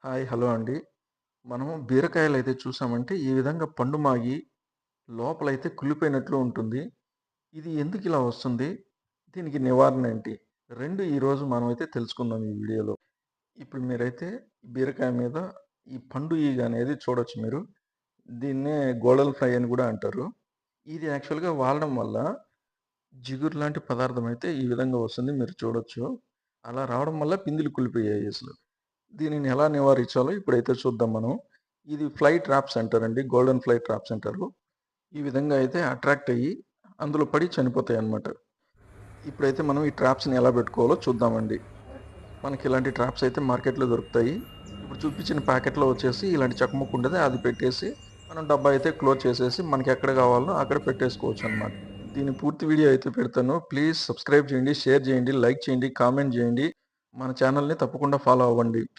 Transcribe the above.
Hi. Hello అండి. మనం బీరకాయలైతే చూసామంటే ఈ విధంగా పండు మాగి లోపలైతే కుళ్ళిపోయినట్లు ఉంటుంది. ఇది ఎందుకిలా వస్తుంది? దీనికి నివారణ ఏంటి? 2 ఈరోజు మనమైతే తెలుసుకుందాం ఈ వీడియోలో. ఇప్పుడు మీరైతే బీరకాయ మీద ఈ పండు ఈగ అనేది చూడొచ్చు మీరు. దీన్నే గోల్డెన్ ఫ్లై అని గూడా అంటారు. ఇది యాక్చువల్‌గా వాడడం వల్ల జిగురు లాంటి పదార్థం అయితే ఈ విధంగా వస్తుంది. మీరు చూడొచ్చు. అలా రావడం వల్ల పిందెలు కుళ్ళిపోయాయి అసలు. దీనిని ఎలా నివారించాలో ఇప్పుడైతే చూద్దాం మనం. ఇది ఫ్లై ట్రాప్స్ అంటారండి. గోల్డెన్ ఫ్లై ట్రాప్స్ అంటారు. ఈ విధంగా అయితే అట్రాక్ట్ అయ్యి అందులో పడి చనిపోతాయన్నమాట. ఇప్పుడైతే మనం ఈ ట్రాప్స్‌ని ఎలా పెట్టుకోవాలో చూద్దామండి. మనకి ఇలాంటి ట్రాప్స్ అయితే మార్కెట్‌లో దొరుకుతాయి. ఇప్పుడు చూపించిన ప్యాకెట్‌లో వచ్చేసి ఇలాంటి చెక్కముక్క ఉంటది. అది పెట్టేసి మనం డబ్బా అయితే క్లోజ్ చేసేసి మనకి ఎక్కడ కావాలో అక్కడ పెట్టేసుకోవచ్చన్నమాట. దీని పూర్తి వీడియో అయితే పెడతాను. ప్లీజ్ సబ్స్క్రైబ్ చేయండి, షేర్ చేయండి, లైక్ చేయండి, కామెంట్ చేయండి. మన ఛానల్‌ని తప్పకుండా ఫాలో అవ్వండి.